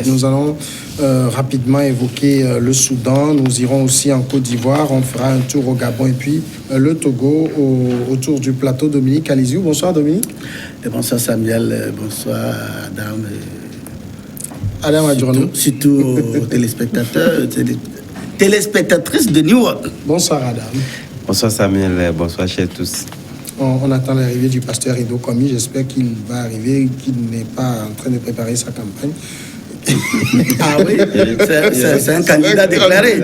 Nous allons rapidement évoquer le Soudan. Nous irons aussi en Côte d'Ivoire. On fera un tour au Gabon et puis le Togo autour du plateau. Dominique Alizou. Bonsoir Dominique. Et bonsoir Samuel. Bonsoir Adam. Adam Adjournou. Surtout aux téléspectateurs, téléspectatrices de New York. Bonsoir Adam. Bonsoir Samuel. Bonsoir chez tous. On attend l'arrivée du pasteur Ido Komi. J'espère qu'il va arriver, qu'il n'est pas en train de préparer sa campagne. Ah oui, c'est un candidat déclaré.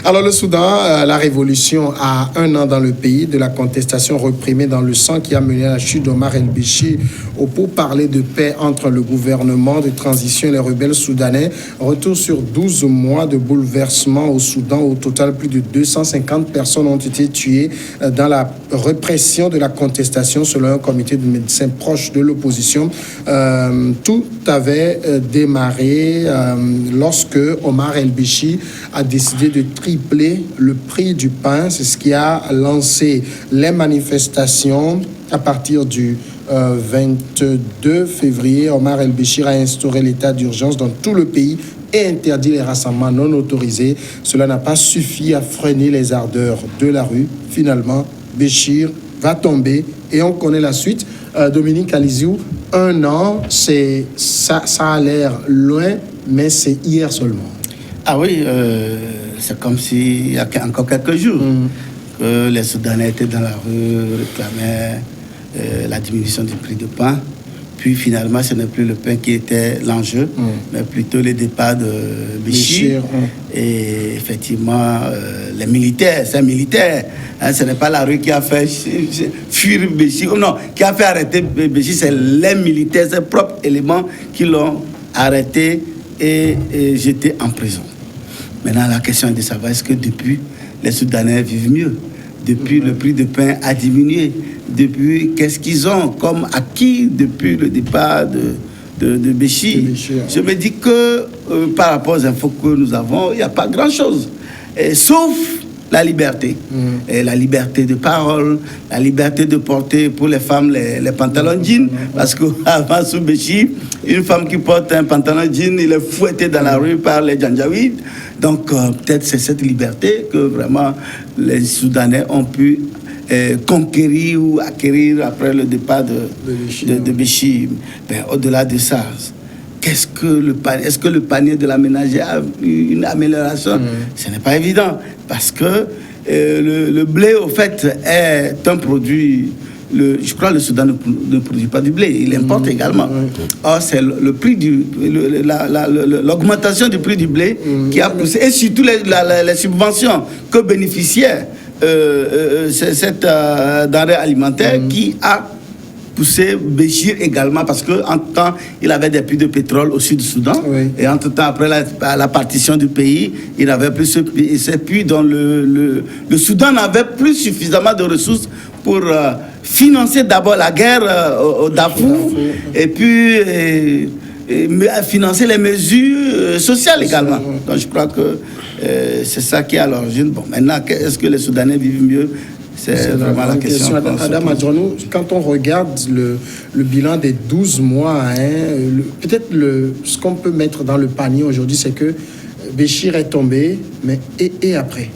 Alors le Soudan, la révolution a 1 an dans le pays, de la contestation reprimée dans le sang qui a mené à la chute d'Omar el-Béchir au pourparlers de paix entre le gouvernement de transition et les rebelles soudanais. Retour sur 12 mois de bouleversement au Soudan. Au total, plus de 250 personnes ont été tuées dans la répression de la contestation selon un comité de médecins proches de l'opposition. Tout avait démarré lorsque Omar el-Béchir a décidé de tripler le prix du pain. C'est ce qui a lancé les manifestations. À partir du 22 février, Omar el-Béchir a instauré l'état d'urgence dans tout le pays et interdit les rassemblements non autorisés. Cela n'a pas suffi à freiner les ardeurs de la rue. Finalement, Béchir va tomber et on connaît la suite. Dominique Alizou, 1 an, ça a l'air loin, mais c'est hier seulement. Ah oui, c'est comme s'il y a encore quelques jours que les Soudanais étaient dans la rue, réclamaient la diminution du prix du pain. Puis finalement, ce n'est plus le pain qui était l'enjeu, mais plutôt le départ de Béchir. Et effectivement, les militaires, c'est un militaire. Hein, ce n'est pas la rue qui a fait fuir Béchir. Non, qui a fait arrêter Béchir, c'est les militaires, ses propres éléments qui l'ont arrêté et jeté en prison. Maintenant, la question est de savoir est-ce que depuis, les Soudanais vivent mieux? Depuis, le prix du pain a diminué. Depuis, qu'est-ce qu'ils ont comme acquis depuis le départ de Béchir? Je me dis que par rapport aux infos que nous avons, il n'y a pas grand-chose. Sauf la liberté. Et la liberté de parole, la liberté de porter pour les femmes les pantalons jeans. Parce qu'avant, sous Béchir, une femme qui porte un pantalon jean, il est fouetté dans la rue par les Janjaouides. Donc, peut-être c'est cette liberté que vraiment les Soudanais ont pu conquérir ou acquérir après le départ de Béchir. Ben, au-delà de ça, est-ce que le panier de la ménagère a eu une amélioration? Ce n'est pas évident, parce que le blé, au fait, est un produit... je crois que le Soudan ne produit pas du blé, il importe également. Or, c'est le prix l'augmentation du prix du blé qui a poussé, et surtout les subventions que bénéficiait cette denrée alimentaire qui a poussé Béchir également, parce qu'en temps, il avait des puits de pétrole au sud du Soudan. Et entre-temps, après la partition du pays, il avait plus ces puits dont le Soudan n'avait plus suffisamment de ressources pour financer d'abord la guerre au Darfour et puis financer les mesures sociales également. Donc je crois que c'est ça qui est à l'origine. Bon, maintenant, est-ce que les Soudanais vivent mieux? C'est vraiment la question. Adam Adjournou, quand on regarde le bilan des 12 mois, peut-être ce qu'on peut mettre dans le panier aujourd'hui, c'est que Béchir est tombé, mais et après?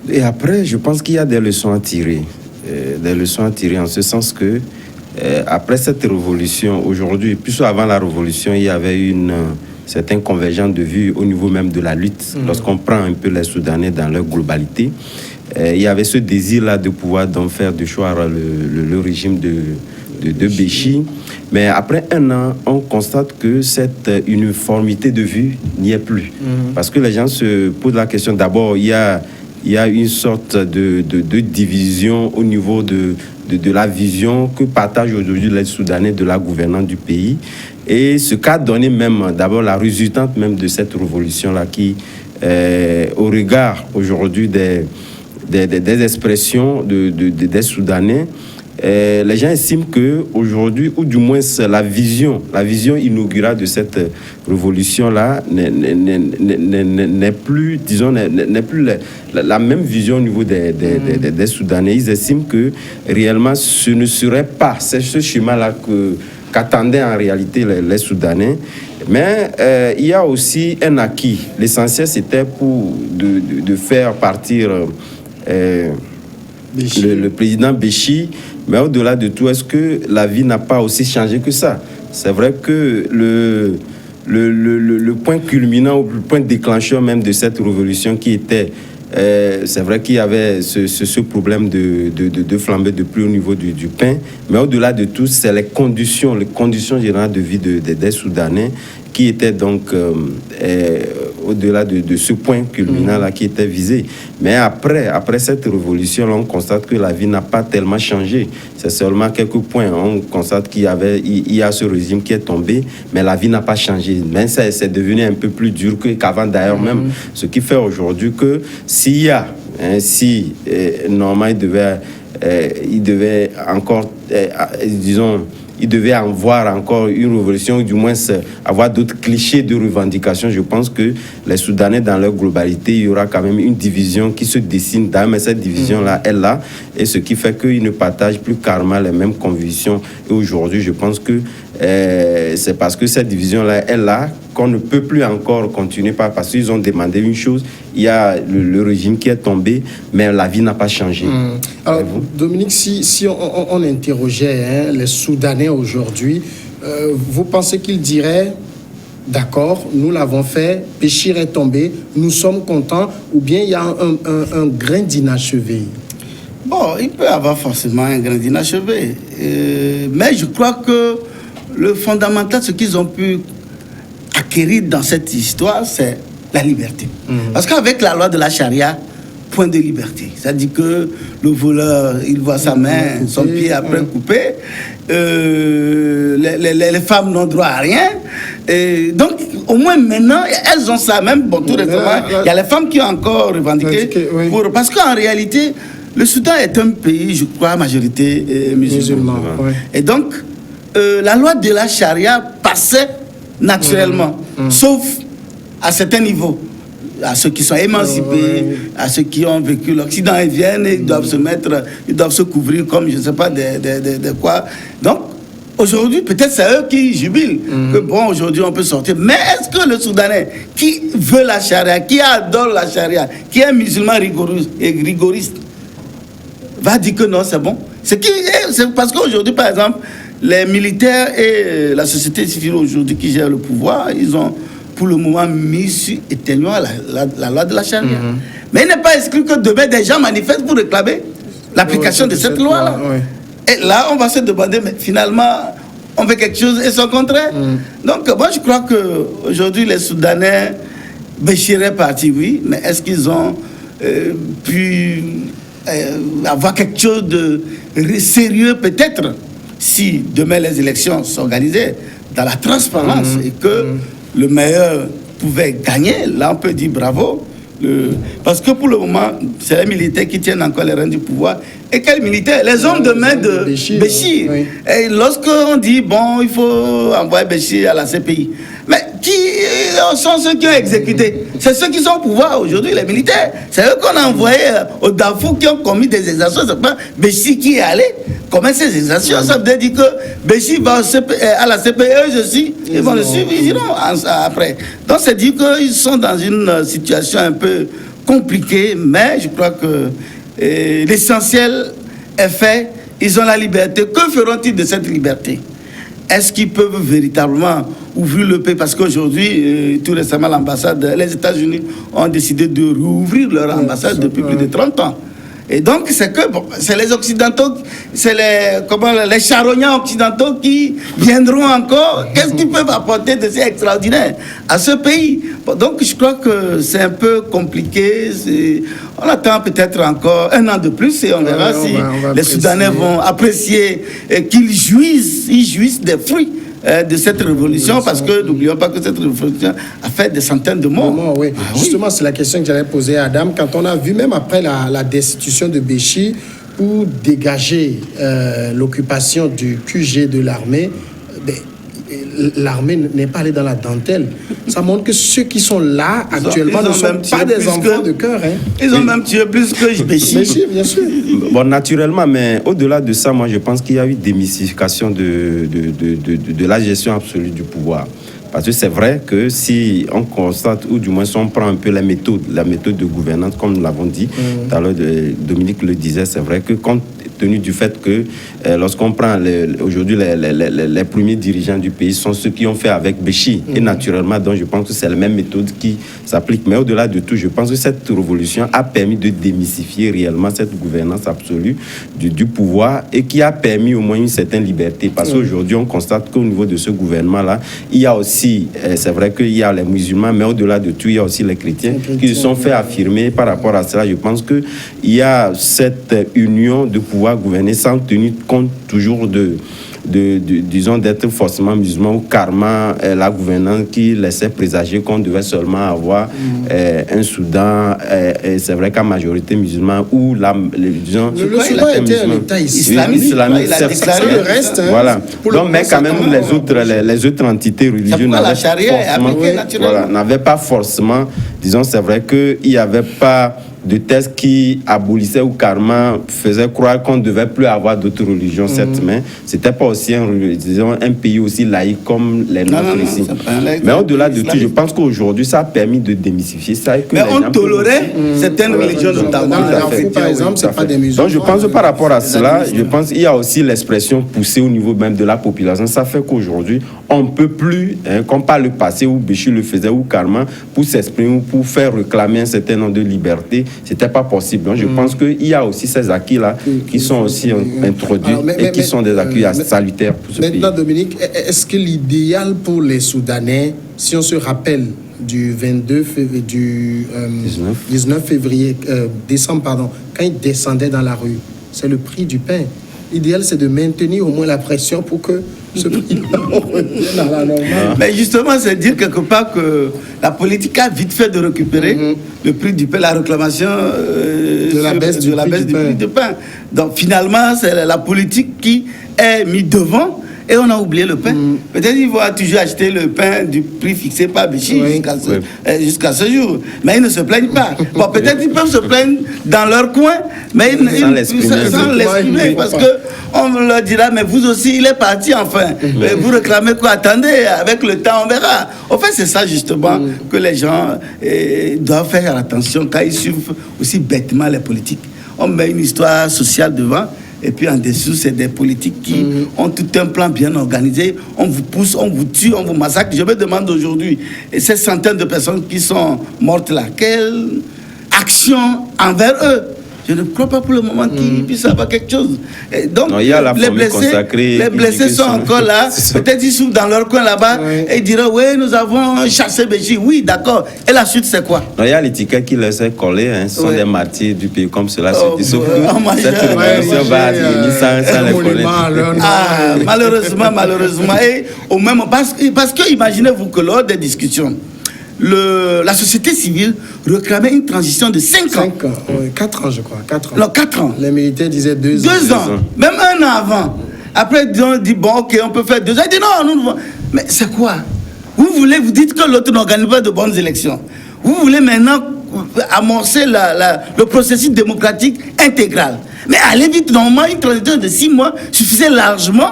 Et après, je pense qu'il y a des leçons à tirer. Des leçons à tirer en ce sens que, après cette révolution, aujourd'hui, plus avant la révolution, il y avait une certaine convergence de vues au niveau même de la lutte. Lorsqu'on prend un peu les Soudanais dans leur globalité, il y avait ce désir-là de pouvoir donc faire de choix le régime de Béchir. Mais après 1 an, on constate que cette uniformité de vue n'y est plus. Parce que les gens se posent la question. D'abord, il y a une sorte de division au niveau de la vision que partagent aujourd'hui les Soudanais de la gouvernance du pays. Et ce qu'a donné même, d'abord, la résultante même de cette révolution-là qui, au regard aujourd'hui des expressions des Soudanais, les gens estiment qu'aujourd'hui, ou du moins la vision inaugurale de cette révolution-là n'est plus, disons, n'est plus la même vision au niveau des Soudanais. Ils estiment que réellement ce ne serait pas, c'est ce chemin-là qu'attendaient en réalité les Soudanais. Mais il y a aussi un acquis. L'essentiel, c'était de faire partir le président Béchi. Mais au-delà de tout, est-ce que la vie n'a pas aussi changé que ça? C'est vrai que le point culminant ou le point déclencheur même de cette révolution qui était... c'est vrai qu'il y avait ce problème de flambée de prix au niveau du pain, mais au-delà de tout, c'est les conditions générales de vie des Soudanais qui étaient donc au-delà de ce point culminant-là qui était visé. Mais après cette révolution, on constate que la vie n'a pas tellement changé. C'est seulement quelques points. On constate qu'il y a ce régime qui est tombé, mais la vie n'a pas changé. Mais c'est devenu un peu plus dur qu'avant d'ailleurs même. Ce qui fait aujourd'hui que s'il y a, normalement il devait encore, disons, il devait avoir encore une révolution, ou du moins avoir d'autres clichés de revendication. Je pense que les Soudanais, dans leur globalité, il y aura quand même une division qui se dessine. Mais cette division-là est là, et ce qui fait qu'ils ne partagent plus carrément les mêmes convictions. Et aujourd'hui, je pense que c'est parce que cette division-là est là qu'on ne peut plus encore continuer, parce qu'ils ont demandé une chose. Il y a le régime qui est tombé, mais la vie n'a pas changé. Alors, Dominique, si on interrogeait les Soudanais aujourd'hui, vous pensez qu'ils diraient « D'accord, nous l'avons fait, Béchir est tombé, nous sommes contents » ou bien il y a un grain d'inachevé? Bon, il peut y avoir forcément un grain d'inachevé. Mais je crois que le fondamental, ce qu'ils ont pu acquérir dans cette histoire, c'est la liberté. Parce qu'avec la loi de la charia, point de liberté. C'est-à-dire que le voleur, il voit sa main, son pied après coupé. Les femmes n'ont droit à rien. Et donc, au moins maintenant, elles ont ça. Même, bon, tout récemment, il y a les femmes qui ont encore revendiqué. Parce qu'en réalité, le Soudan est un pays, je crois, à majorité musulmane. Et donc, la loi de la charia passait naturellement, sauf à certains niveaux. À ceux qui sont émancipés, à ceux qui ont vécu l'Occident, ils viennent, ils doivent se mettre, ils doivent se couvrir comme je ne sais pas de quoi. Donc, aujourd'hui, peut-être c'est eux qui jubilent que bon, aujourd'hui on peut sortir. Mais est-ce que le Soudanais qui veut la charia, qui adore la charia, qui est musulman rigoriste, va dire que non, c'est bon? C'est parce qu'aujourd'hui, par exemple, les militaires et la société civile aujourd'hui qui gèrent le pouvoir, ils ont pour le moment mis sur éteignant la loi de la charia. Mais il n'est pas exclu que demain des gens manifestent pour réclamer l'application de cette loi-là. Et là, on va se demander, mais finalement, on fait quelque chose et son contraire. Donc, moi, je crois qu'aujourd'hui, les Soudanais, Béchir est parti, oui, mais est-ce qu'ils ont pu avoir quelque chose de sérieux, peut-être, si demain les élections s'organisaient dans la transparence et que le meilleur pouvait gagner, là on peut dire bravo. Parce que pour le moment, c'est les militaires qui tiennent encore les rênes du pouvoir. Et quels militaires? Les hommes de main de Béchir. Et lorsqu'on dit, bon, il faut envoyer Béchir à la CPI, mais qui sont ceux qui ont exécuté? C'est ceux qui sont au pouvoir aujourd'hui, les militaires. C'est eux qu'on a envoyés au Darfour qui ont commis des exactions. C'est pas Béchir qui est allé commettre ces exactions. Ça veut dire que Béchir va à la CPI, eux aussi, ils vont le suivre, ils iront après. Donc c'est dire qu'ils sont dans une situation un peu compliquée, mais je crois que l'essentiel est fait. Ils ont la liberté. Que feront-ils de cette liberté? Est-ce qu'ils peuvent véritablement ouvrir le pays? Parce qu'aujourd'hui, tout récemment, les États-Unis ont décidé de rouvrir leur ambassade depuis plus de 30 ans. Et donc, c'est que c'est les Occidentaux, c'est les charognards occidentaux qui viendront encore. Qu'est-ce qu'ils peuvent apporter de si extraordinaire à ce pays? Donc, je crois que c'est un peu compliqué. On attend peut-être encore un an de plus et on verra si les Soudanais vont apprécier et qu'ils jouissent des fruits de cette révolution, parce que n'oublions pas que cette révolution a fait des centaines de morts. Justement, c'est la question que j'allais poser à Adam. Quand on a vu, même après la destitution de Béchir, pour dégager l'occupation du QG de l'armée, l'armée n'est pas allée dans la dentelle. Ça montre que ceux qui sont là actuellement ne sont pas des enfants de cœur. Hein. Ils ont même tué plus que Béchi. Bien sûr. Bon, naturellement, mais au-delà de ça, moi, je pense qu'il y a eu démystification de la gestion absolue du pouvoir. Parce que c'est vrai que si on constate, ou du moins si on prend un peu la méthode de gouvernance, comme nous l'avons dit, tout à l'heure, Dominique le disait, c'est vrai que compte tenu du fait que lorsqu'on prend aujourd'hui les premiers dirigeants du pays sont ceux qui ont fait avec Béchi. Et naturellement, donc je pense que c'est la même méthode qui s'applique. Mais au-delà de tout, je pense que cette révolution a permis de démystifier réellement cette gouvernance absolue du pouvoir et qui a permis au moins une certaine liberté. Parce qu'aujourd'hui, on constate qu'au niveau de ce gouvernement-là, il y a aussi, c'est vrai qu'il y a les musulmans, mais au-delà de tout, il y a aussi les chrétiens qui se sont fait affirmer par rapport à cela. Je pense qu'il y a cette union de pouvoir gouverner sans tenir compte toujours disons, d'être forcément musulman ou carrément la gouvernance qui laissait présager qu'on devait seulement avoir un Soudan, c'est vrai qu'à majorité musulman, ou disons... Le Soudan était un État islamique. Il a déclaré le reste. Voilà. Donc, mais quand même, les autres entités religieuses n'avaient pas forcément, disons, c'est vrai qu'il n'y avait pas de thèse qui abolissait ou carrément faisait croire qu'on ne devait plus avoir d'autres religions, certes, mais c'était pas aussi un pays aussi laïque comme les nôtres ici. Mais au-delà de tout, je pense qu'aujourd'hui, ça a permis de démystifier ça. Mais on tolérait certaines religions, notamment. Par exemple, c'est pas des musulmans. Donc je pense que par rapport à cela, je pense qu'il y a aussi l'expression poussée au niveau même de la population. Ça fait qu'aujourd'hui, on ne peut plus, comme par le passé où Béchi le faisait, ou carrément, pour s'exprimer ou pour faire réclamer un certain nombre de libertés, c'était pas possible. Donc je pense qu'il y a aussi ces acquis-là qui sont aussi introduits et qui sont des acquis salutaires pour ce pays. Maintenant, Dominique, est-ce que l'idéal pour les Soudanais, si on se rappelle du 19 décembre, quand ils descendaient dans la rue, c'est le prix du pain. L'idéal, c'est de maintenir au moins la pression pour que ce prix-là revienne à la normale. Mais justement, c'est dire quelque part que la politique a vite fait de récupérer le prix du pain, la réclamation de la baisse du prix du pain. Donc finalement, c'est la politique qui est mise devant. Et on a oublié le pain. Peut-être qu'ils vont toujours acheter le pain du prix fixé par Béchi jusqu'à ce jour. Mais ils ne se plaignent pas. Bon, peut-être ils peuvent se plaindre dans leur coin, mais sans l'exprimer. Parce qu'on leur dira, mais vous aussi, il est parti enfin. Mais vous réclamez quoi? Attendez, avec le temps, on verra. En fait, c'est ça justement que les gens doivent faire attention quand ils suivent aussi bêtement les politiques. On met une histoire sociale devant. Et puis en dessous, c'est des politiques qui ont tout un plan bien organisé. On vous pousse, on vous tue, on vous massacre. Je me demande aujourd'hui, et ces centaines de personnes qui sont mortes là, quelle action envers eux? Je ne crois pas pour le moment qu'ils puissent avoir quelque chose. Et donc, non, il y a la les blessés sont encore là. Peut-être ils sont dans leur coin là-bas et ils diront, oui, nous avons chassé Béchi. Oui, d'accord. Et la suite, c'est quoi? Non, il y a l'étiquette qui les a collés. Ce sont des martyrs du pays comme cela. Sauf que cette révolution va advenir sans les connaître. Malheureusement. Et au même, parce que imaginez-vous que lors des discussions, la société civile réclamait une transition de 5 ans. 5 ans, 4 ans je crois. 4 ans. Non, 4 ans. Les militaires disaient 2 ans. 2 ans, même 1 an avant. Après, on dit, bon, ok, on peut faire 2 ans. Ils disent, non, nous. Mais c'est quoi? Vous dites que l'autre n'organise pas de bonnes élections. Vous voulez maintenant amorcer le processus démocratique intégral. Mais allez vite, normalement, une transition de 6 mois suffisait largement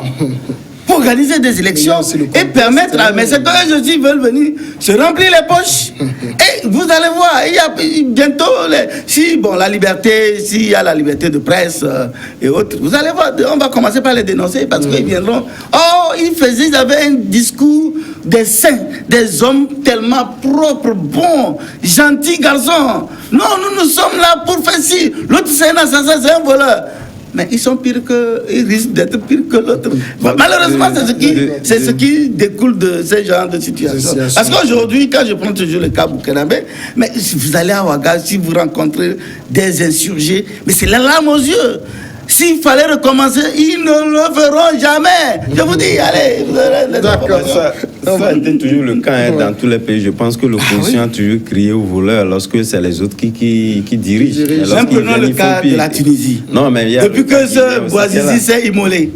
pour organiser des élections et permettre à mes secteurs aussi veulent venir se remplir les poches. Et vous allez voir, il y a bientôt, la liberté, s'il y a la liberté de presse et autres, vous allez voir, on va commencer par les dénoncer parce qu'ils viendront. Oh, ils avaient un discours des saints, des hommes tellement propres, bons, gentils garçons. Non, nous sommes là pour faire ci. L'autre c'est un assassin, c'est un voleur. Mais ils risquent d'être pires que l'autre. Malheureusement, c'est ce qui découle de ce genre de situation. Parce qu'aujourd'hui, quand je prends toujours le cas burkinabé, mais si vous allez à Ouaga, si vous rencontrez des insurgés, mais c'est la larme aux yeux. S'il fallait recommencer, ils ne le feront jamais. Je vous dis, allez, vous aurez d'accord. Ça a été toujours le cas dans tous les pays. Je pense que l'opposition a toujours crié aux voleurs lorsque c'est les autres qui dirigent. Même prenons le cas de la Tunisie. Non, mais depuis que ce Bouazizi s'est immolé,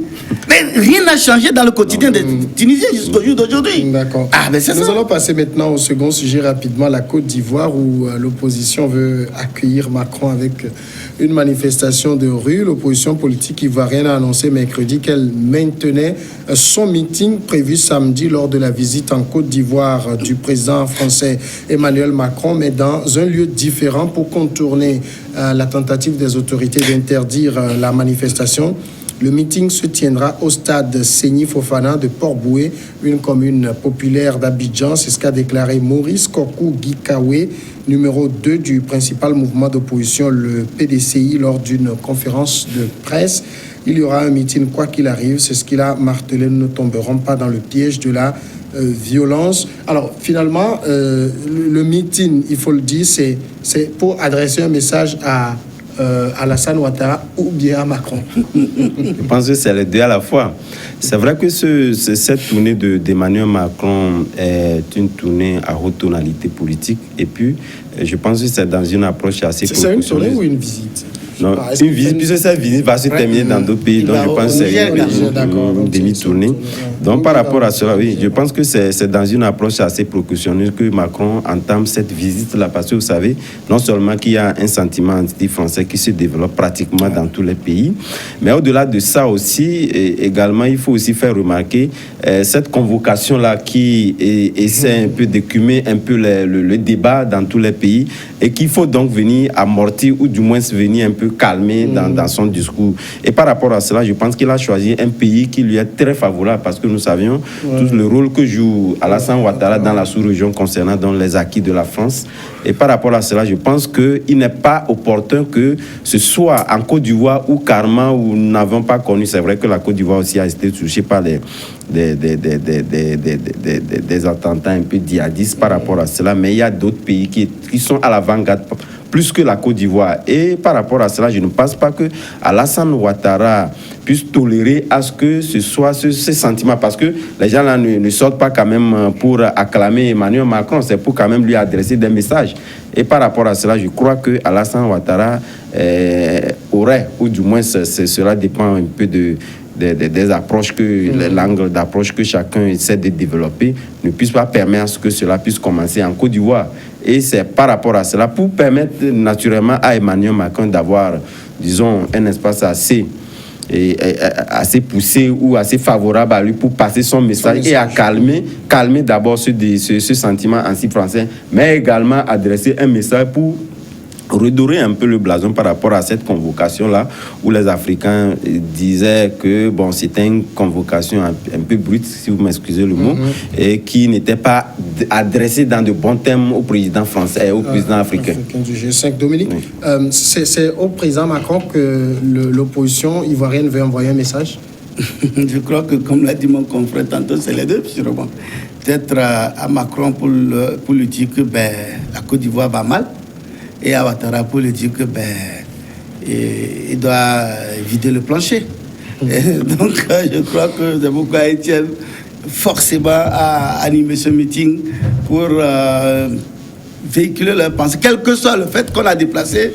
Mais rien n'a changé dans le quotidien des Tunisiens jusqu'au jour d'aujourd'hui. D'accord. Nous allons passer maintenant au second sujet rapidement, la Côte d'Ivoire, où l'opposition veut accueillir Macron avec une manifestation de rue. L'opposition politique ivoirienne a annoncé mercredi qu'elle maintenait son meeting prévu samedi lors de la visite en Côte d'Ivoire du président français Emmanuel Macron, mais dans un lieu différent pour contourner la tentative des autorités d'interdire la manifestation. Le meeting se tiendra au stade Séni Fofana de Port-Boué, une commune populaire d'Abidjan. C'est ce qu'a déclaré Maurice Kokou Gikawe, numéro 2 du principal mouvement d'opposition, le PDCI, lors d'une conférence de presse. Il y aura un meeting quoi qu'il arrive, c'est ce qu'il a martelé. Nous ne tomberons pas dans le piège de la violence. Alors finalement, le meeting, il faut le dire, c'est pour adresser un message à Alassane Ouattara ou bien à Macron. Je pense que c'est les deux à la fois. C'est vrai que cette tournée d'Emmanuel Macron est une tournée à haute tonalité politique. Et puis, je pense que c'est dans une approche assez... C'est une tournée ou une visite? Non, une visite, puisque cette visite va se terminer dans d'autres pays, donc je pense que c'est une demi-tournée. Donc par rapport à cela, oui, je pense que c'est dans une approche assez précautionneux que Macron entame cette visite-là, parce que vous savez, non seulement qu'il y a un sentiment anti-français qui se développe pratiquement dans tous les pays, mais au-delà de ça aussi, également, il faut aussi faire remarquer cette convocation-là qui essaie un peu d'écumer un peu le débat dans tous les pays, et qu'il faut donc venir amortir, ou du moins venir un peu calmer dans son discours. Et par rapport à cela, je pense qu'il a choisi un pays qui lui est très favorable, parce que nous savions tout le rôle que joue Alassane Ouattara dans la sous-région concernant donc les acquis de la France. Et par rapport à cela, je pense qu'il n'est pas opportun que ce soit en Côte d'Ivoire ou carrément où nous n'avons pas connu. C'est vrai que la Côte d'Ivoire aussi a été touchée par des attentats un peu djihadistes par rapport à cela, mais il y a d'autres pays qui sont à l'avant-garde plus que la Côte d'Ivoire. Et par rapport à cela, je ne pense pas que Alassane Ouattara puisse tolérer à ce que ce soit ce sentiment, parce que les gens là ne sortent pas quand même pour acclamer Emmanuel Macron, c'est pour quand même lui adresser des messages. Et par rapport à cela, je crois que Alassane Ouattara aurait, ou du moins cela dépend un peu des approches, l'angle d'approche que chacun essaie de développer, ne puisse pas permettre à ce que cela puisse commencer en Côte d'Ivoire. Et c'est par rapport à cela, pour permettre naturellement à Emmanuel Macron d'avoir, disons, un espace assez poussé ou assez favorable à lui pour passer son message et à calmer d'abord ce sentiment anti-français, mais également adresser un message pour redorer un peu le blason par rapport à cette convocation-là, où les Africains disaient que bon, c'était une convocation un peu brute, si vous m'excusez le mot, et qui n'était pas adressée dans de bons termes au président français et au président africain. Du G5. Dominique, c'est au président Macron que l'opposition ivoirienne veut envoyer un message? Je crois que, comme l'a dit mon confrère tantôt, c'est les deux, sûrement. Peut-être à Macron pour lui dire que la Côte d'Ivoire va mal, et à Ouattara pour lui dire que il doit vider le plancher. Donc je crois que c'est pourquoi ils tiennent forcément à animer ce meeting pour véhiculer leur pensée, quel que soit le fait qu'on a déplacé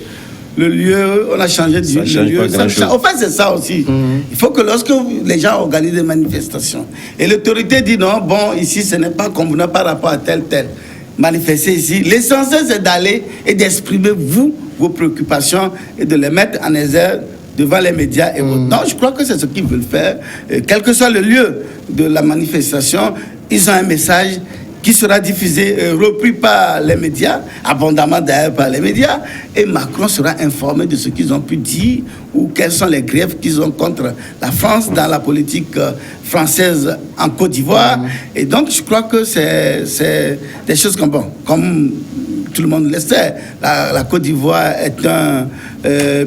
le lieu, on a changé de lieu. En fait, c'est ça aussi. Il faut que lorsque les gens organisent des manifestations et l'autorité dit non, bon, ici ce n'est pas convenant par rapport à tel manifester ici. L'essentiel, c'est d'aller et d'exprimer vos préoccupations et de les mettre en exergue devant les médias et autres. Donc, je crois que c'est ce qu'ils veulent faire. Quel que soit le lieu de la manifestation, ils ont un message qui sera diffusé, repris par les médias, abondamment d'ailleurs par les médias, et Macron sera informé de ce qu'ils ont pu dire ou quels sont les griefs qu'ils ont contre la France dans la politique française en Côte d'Ivoire. Et donc, je crois que c'est des choses comme tout le monde le sait. La Côte d'Ivoire est un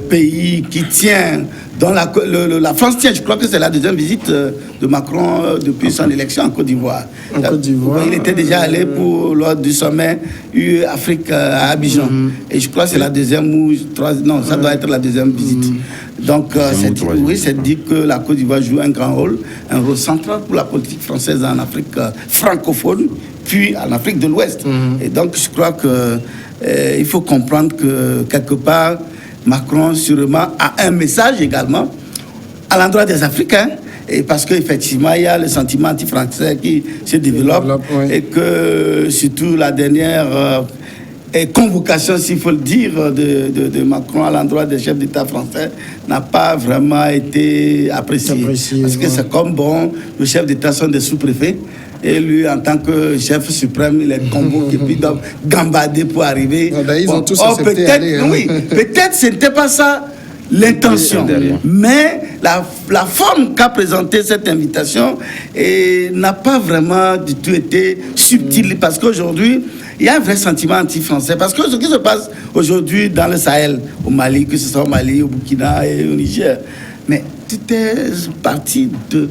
pays qui tient, dont la France tient. Je crois que c'est la deuxième visite de Macron depuis son élection en Côte d'Ivoire. Il était déjà allé lors du sommet UE-Afrique à Abidjan. Et je crois que c'est la deuxième ou troisième. Non, ça doit être la deuxième visite. Donc, c'est dit que la Côte d'Ivoire joue un rôle central pour la politique française en Afrique francophone, puis en Afrique de l'Ouest. Et donc, je crois qu'il faut comprendre que, quelque part, Macron, sûrement, a un message également à l'endroit des Africains Et parce qu'effectivement, il y a le sentiment anti-français qui se développe, oui. et que surtout la dernière convocation, s'il faut le dire, de Macron à l'endroit des chefs d'État français n'a pas vraiment été appréciée. Parce que c'est comme, bon, les chefs d'État sont des sous-préfets, et lui, en tant que chef suprême, il est convoqué, puis doit gambader pour arriver. Ils ont tous accepté peut-être, aller, hein. oui, peut-être ce n'était pas ça l'intention, mais la forme qu'a présentée cette invitation n'a pas vraiment du tout été subtile, parce qu'aujourd'hui, il y a un vrai sentiment anti-français, parce que ce qui se passe aujourd'hui dans le Sahel, au Mali, que ce soit au Mali, au Burkina et au Niger, mais tout est parti de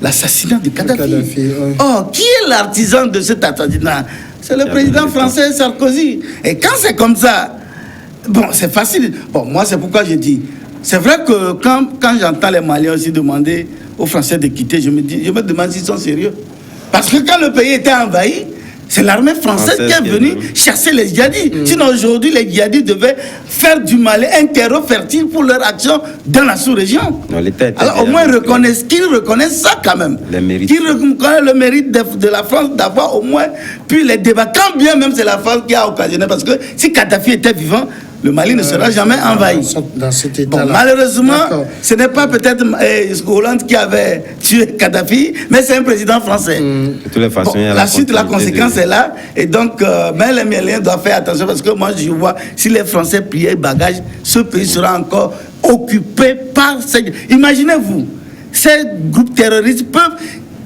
l'assassinat de Kadhafi. Oui. Or, qui est l'artisan de cet assassinat? C'est le président français Sarkozy. Et quand c'est comme ça, bon, c'est facile. Bon, moi, c'est pourquoi je dis, c'est vrai que quand j'entends les Maliens aussi demander aux Français de quitter, je me demande s'ils sont sérieux. Parce que quand le pays était envahi, c'est l'armée française qui est venue chasser les djihadistes. Sinon, aujourd'hui, les djihadistes devaient faire du Mali un terreau fertile pour leur action dans la sous-région. Alors, au moins, qu'ils reconnaissent ça quand même. Qu'ils reconnaissent le mérite de la France d'avoir au moins pu les débattre. Quand bien même c'est la France qui a occasionné. Parce que si Kadhafi était vivant, le Mali ne sera jamais envahi. Dans cet état-là. Bon, malheureusement, ce n'est pas peut-être Hollande qui avait tué Kadhafi, mais c'est un président français. De toutes les façons, bon, la suite, la conséquence est là. Et donc, mais les Maliens doivent faire attention, parce que moi, je vois, si les Français pliaient bagages, ce pays sera encore occupé par ces... Imaginez-vous, ces groupes terroristes peuvent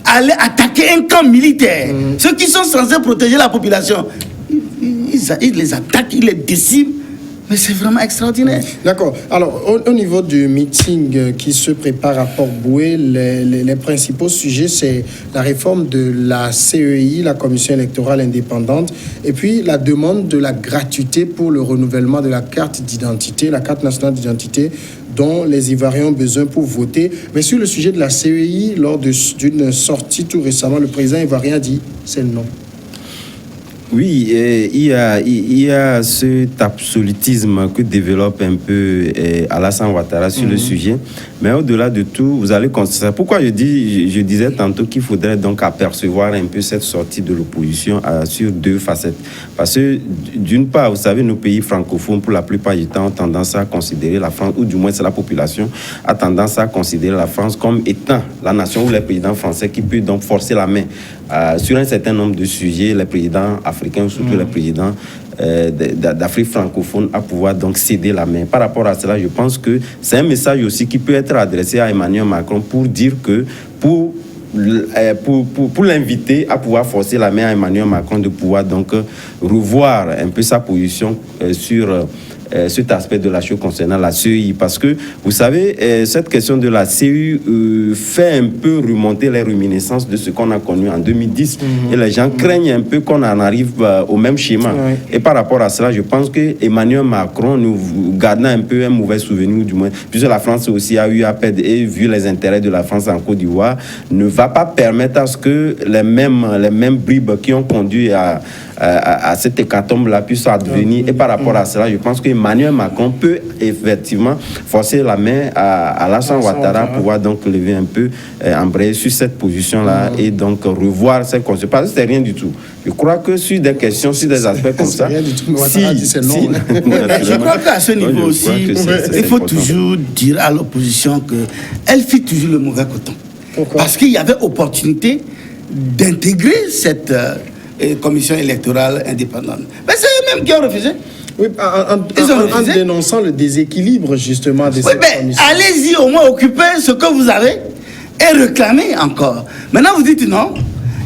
aller attaquer un camp militaire. Ceux qui sont censés protéger la population, ils les attaquent, ils les déciment. Mais c'est vraiment extraordinaire. D'accord. Alors, au niveau du meeting qui se prépare à Port-Boué, les principaux sujets, c'est la réforme de la CEI, la Commission électorale indépendante, et puis la demande de la gratuité pour le renouvellement de la carte d'identité, la carte nationale d'identité, dont les Ivoiriens ont besoin pour voter. Mais sur le sujet de la CEI, lors d'une sortie tout récemment, le président ivoirien a dit c'est non. Oui, il y a cet absolutisme que développe un peu Alassane Ouattara sur le sujet. Mais au-delà de tout, vous allez constater. Pourquoi je disais tantôt qu'il faudrait donc apercevoir un peu cette sortie de l'opposition sur deux facettes. Parce que d'une part, vous savez, nos pays francophones, pour la plupart du temps, ont tendance à considérer la France, ou du moins c'est la population, a tendance à considérer la France comme étant la nation ou les présidents français qui peut donc forcer la main sur un certain nombre de sujets, les présidents africains, surtout les présidents d'Afrique francophone, à pouvoir donc céder la main. Par rapport à cela, je pense que c'est un message aussi qui peut être adressé à Emmanuel Macron pour dire que pour l'inviter à pouvoir forcer la main à Emmanuel Macron de pouvoir donc revoir un peu sa position sur cet aspect de la chose concernant la CEI, parce que vous savez, cette question de la CEI fait un peu remonter les réminiscences de ce qu'on a connu en 2010 et les gens craignent un peu qu'on en arrive au même schéma. Et par rapport à cela, je pense que Emmanuel Macron, nous gardant un peu un mauvais souvenir, du moins, puisque la France aussi a eu à perdre, et vu les intérêts de la France en Côte d'Ivoire, ne va pas permettre à ce que les mêmes bribes qui ont conduit à cette hécatombe-là puissent advenir. Et par rapport à cela, je pense qu'Emmanuel Macron peut effectivement forcer la main à Alassane Ouattara pour pouvoir donc lever un peu, embrayer sur cette position-là et donc revoir cette conception. Parce que c'est rien du tout. Je crois que sur des questions, sur des aspects comme ça, rien du tout. Je crois qu'à ce niveau aussi, il faut toujours dire à l'opposition qu'elle fait toujours le mauvais coton. Pourquoi? Parce qu'il y avait opportunité d'intégrer cette commission électorale indépendante. Mais c'est eux-mêmes qui ont refusé. Oui, en dénonçant le déséquilibre justement de cette commission. Allez-y au moins occuper ce que vous avez et réclamer encore. Maintenant vous dites non.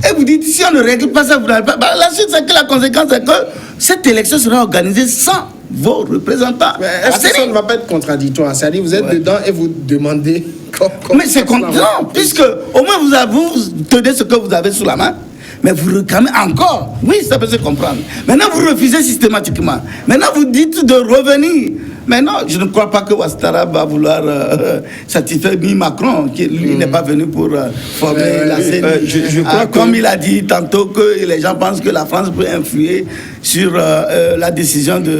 Et vous dites, si on ne règle pas ça, vous n'avez pas... la suite, c'est que la conséquence, c'est que cette élection sera organisée sans vos représentants. Est-ce que ça ne va pas être contradictoire? C'est-à-dire, vous êtes dedans et vous demandez... Mais c'est contradictoire, puisque au moins vous tenez ce que vous avez sous la main, mais vous réclamez encore. Oui, ça peut se comprendre. Maintenant, vous refusez systématiquement. Maintenant, vous dites de revenir Mais non, je ne crois pas que Ouattara va vouloir satisfaire ni Macron, qui lui n'est pas venu pour former la CENI. Je crois comme il a dit tantôt que les gens pensent que la France peut influer sur la décision du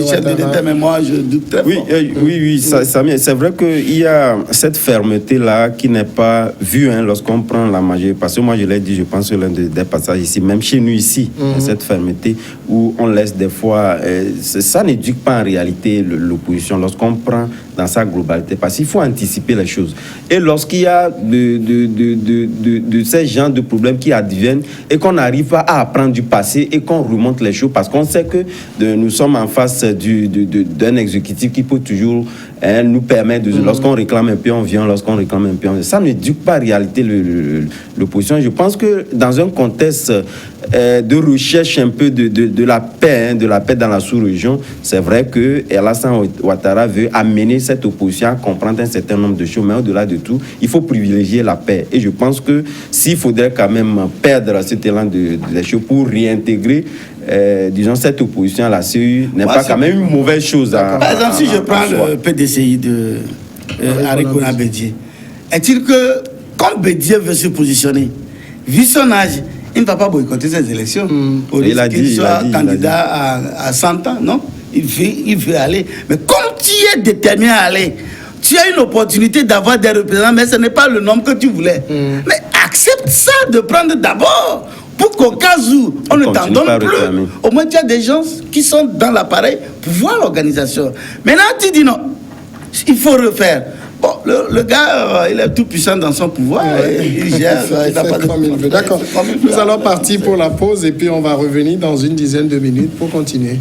chef de l'État, mais moi je doute très fort. Oui, c'est vrai qu'il y a cette fermeté-là qui n'est pas vue lorsqu'on prend la majorité. Parce que moi je l'ai dit, je pense que l'un des passages ici, même chez nous ici, cette fermeté où on laisse des fois, ça n'éduque pas en réalité l'opposition lorsqu'on prend dans sa globalité, parce qu'il faut anticiper les choses. Et lorsqu'il y a de ces genres de problèmes qui adviennent et qu'on n'arrive pas à apprendre du passé et qu'on remonte les choses, parce qu'on sait que nous sommes en face d'un exécutif qui peut toujours nous permettre, lorsqu'on réclame un peu, on vient, lorsqu'on réclame un peu, on vient. Ça n'éduque pas en réalité l'opposition. Je pense que dans un contexte de recherche un peu de la paix, de la paix dans la sous-région, c'est vrai que Alassane Ouattara veut amener cette opposition à comprendre un certain nombre de choses, mais au-delà de tout, il faut privilégier la paix. Et je pense que s'il faudrait quand même perdre cet élan des choses pour réintégrer, disons, cette opposition à la CEU n'est pas quand même une mauvaise chose. Par exemple, si je prends le PDCI de Arikona Bédié, est-il que, comme Bédié veut se positionner, vu son âge, il ne va pas boycotter ces élections au risque qu'il soit candidat à 100 ans, non? Il veut aller. Mais comme tu es déterminé à aller, tu as une opportunité d'avoir des représentants, mais ce n'est pas le nombre que tu voulais. Mais accepte ça de prendre d'abord, pour qu'au cas où on ne t'en donne plus, au moins tu as des gens qui sont dans l'appareil pour voir l'organisation. Maintenant tu dis non, il faut refaire. Bon, le gars, il est tout puissant dans son pouvoir, il gère, il n'a pas de comme il veut. D'accord. Nous allons partir pour la pause et puis on va revenir dans une dizaine de minutes pour continuer.